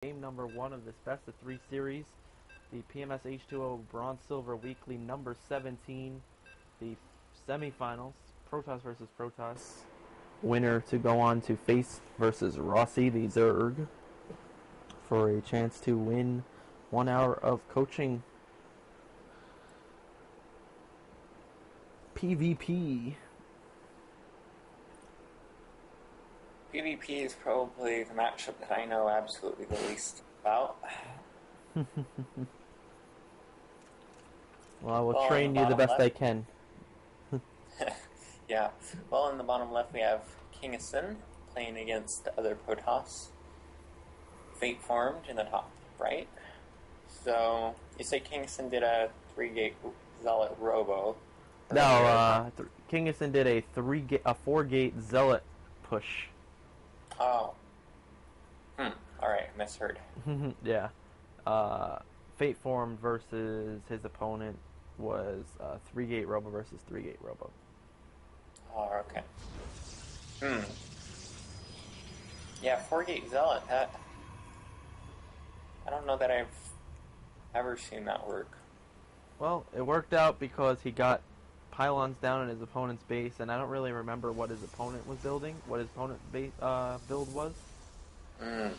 Game number 1 of this best of 3 series, the PMS H2O Bronze Silver Weekly number 17, the semifinals, Protoss versus Protoss. Winner to go on to face versus Rossi the Zerg for a chance to win 1 hour of coaching. PvP. PvP is probably the matchup that I know absolutely the least about. Well, I will train you the best I can. Yeah. Well, in the bottom left we have Kingeson playing against the other Protoss. Fate formed in the top right. So, you say Kingeson did a 3-gate Zealot Robo. No, Kingeson did a 4-gate Zealot push. Oh. Alright, misheard. Yeah. Fate formed versus his opponent was 3-gate Robo versus 3-gate Robo. Oh, okay. Yeah, 4-gate Zealot, that... I don't know that I've ever seen that work. Well, it worked out because he got pylons down in his opponent's base, and I don't really remember what his opponent was building, what his opponent's build was. So I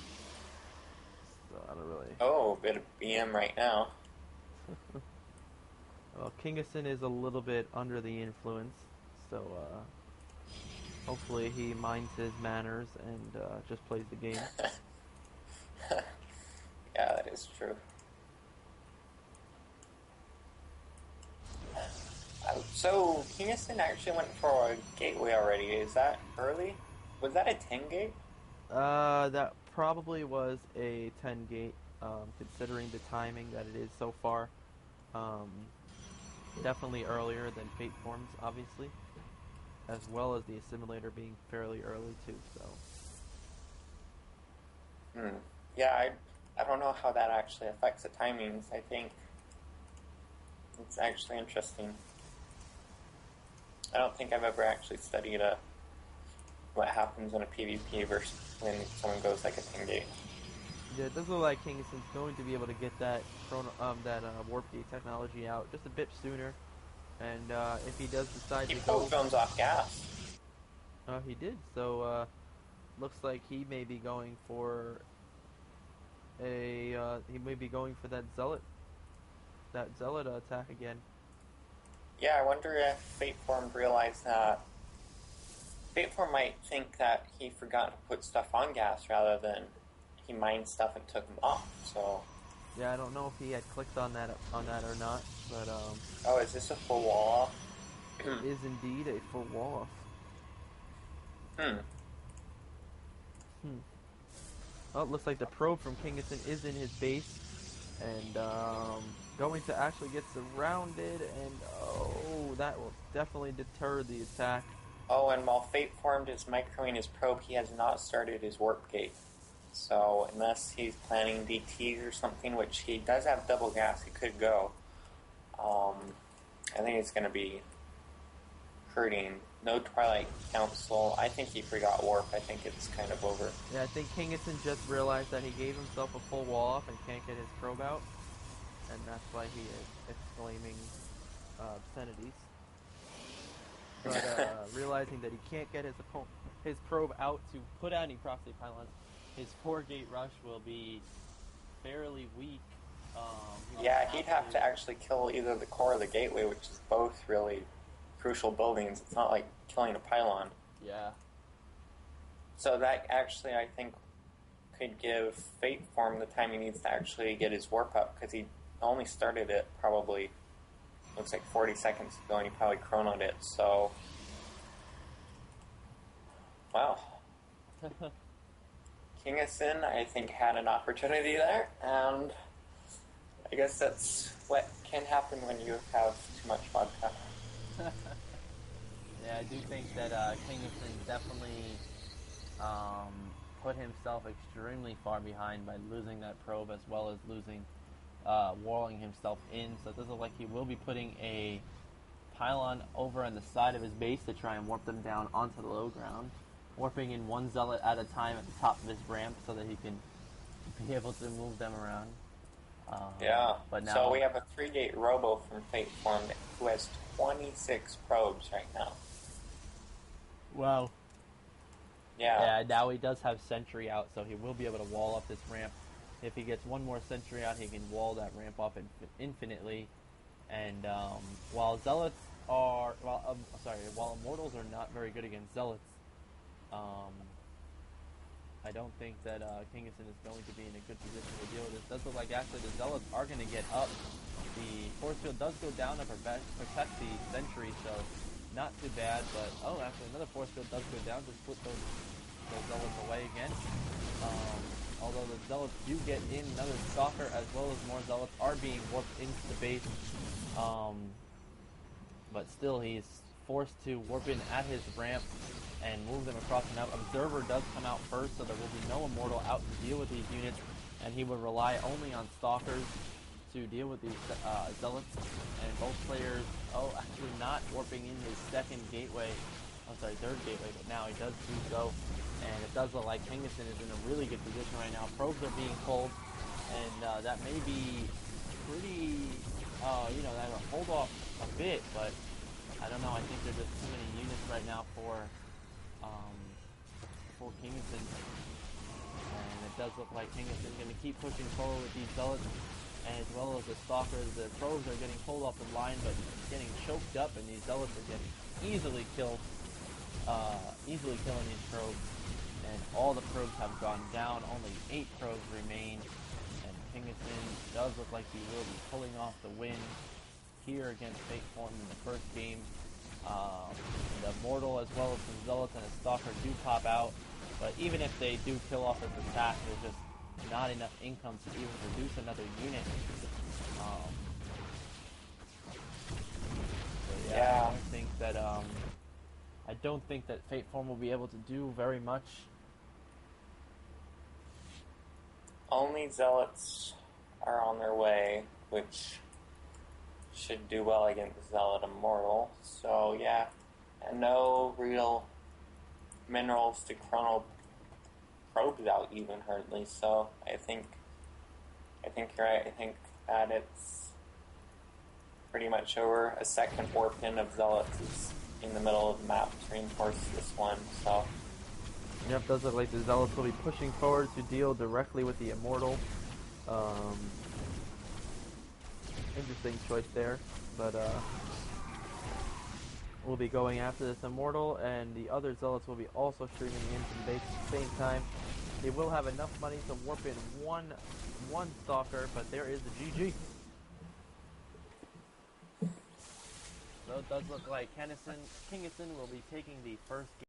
don't really... Oh, a bit of BM right now. Well, Kingeson is a little bit under the influence, so hopefully he minds his manners and just plays the game. Yeah, that is true. So, Kingeson actually went for a gateway already. Is that early? Was that a 10-gate? That probably was a 10-gate, considering the timing that it is so far. Definitely earlier than Fate Forms, obviously, as well as the assimilator being fairly early too. So. Yeah, I don't know how that actually affects the timings. I think it's actually interesting. I don't think I've ever actually studied what happens in a PvP versus when someone goes like a 10-gate. Yeah, it does look like Kingeson's going to be able to get that warp gate technology out just a bit sooner, and if he does decide he to go... pulled drones off gas. He did. So looks like he may be going for that zealot attack again. Yeah, I wonder if Fateform realized that. Fateform might think that he forgot to put stuff on gas rather than he mined stuff and took them off. So. Yeah, I don't know if he had clicked on that or not, but Oh, is this a full wall off? It is indeed a full wall off. Well, it looks like the probe from Kingeson is in his base, and going to actually get surrounded, and oh, that will definitely deter the attack. Oh, and while Fate formed is microing his probe, he has not started his warp gate. So, unless he's planning DTs or something, which he does have double gas, he could go. I think it's going to be hurting. No Twilight Council. I think he forgot warp. I think it's kind of over. Yeah, I think Kingeson just realized that he gave himself a full wall off and can't get his probe out, and that's why he is exclaiming obscenities. But realizing that he can't get his probe out to put out any prostate pylons, his 4-gate rush will be fairly weak. Yeah, he'd have to actually kill either the core or the gateway, which is both really crucial buildings. It's not like killing a pylon. Yeah. So that actually, I think, could give Fateform the time he needs to actually get his warp up, because he only started it probably, looks like 40 seconds ago, and he probably chronoed it, so... Wow. Kingeson, I think, had an opportunity there, and I guess that's what can happen when you have too much vodka. Yeah, I do think that Kingeson definitely put himself extremely far behind by losing that probe, as well as losing, walling himself in. So it does look like he will be putting a pylon over on the side of his base to try and warp them down onto the low ground, warping in one zealot at a time at the top of his ramp so that he can be able to move them around. Yeah. But now, So we have a 3-gate robo from Fate Formed who has 26 probes right now. wow. Yeah. Yeah, now he does have Sentry out, so he will be able to wall up this ramp. If he gets one more Sentry out, he can wall that ramp off infinitely. And while Zealots are, while Immortals are not very good against Zealots, um, I don't think that Kingston is going to be in a good position to deal with this. Does look like actually the Zealots are going to get up. The force field does go down to protect the Sentry, so not too bad. But actually another force field does go down to split those Zealots away again. Although the Zealots do get in another Stalker, as well as more Zealots are being warped into the base. But still, he's forced to warp in at his ramp and move them across the map. Observer does come out first, so there will be no Immortal out to deal with these units, and he will rely only on Stalkers to deal with these Zealots. And both players, actually not warping in his third gateway, but now he does do so. And it does look like Kingston is in a really good position right now. Probes are being pulled, and that may be pretty, that'll hold off a bit, but I don't know. I think there's just too many units right now for Kingston, and it does look like Kingston's going to keep pushing forward with these Zealots, as well as the Stalkers. The probes are getting pulled off the line, but getting choked up, and these Zealots are getting easily killing these probes. And all the probes have gone down. Only 8 probes remain, and Kingston does look like he will be pulling off the win here against Fate Form in the first game. The Mortal, as well as some Zealots and a Stalker, do pop out, but even if they do kill off this attack, there's just not enough income to even produce another unit. Yeah. I don't think that Fate Form will be able to do very much. Only Zealots are on their way, which should do well against Zealot Immortal. So yeah, and no real minerals to chrono probes out even hardly. So I think you're right. I think that it's pretty much over. A second warp in of Zealots is in the middle of the map to reinforce this one. So Yep, does look like the Zealots will be pushing forward to deal directly with the Immortal. Interesting choice there, but we'll be going after this Immortal, and the other Zealots will be also streaming in from the base at the same time. They will have enough money to warp in one Stalker, but there is the GG. So it does look like Kingston will be taking the first game.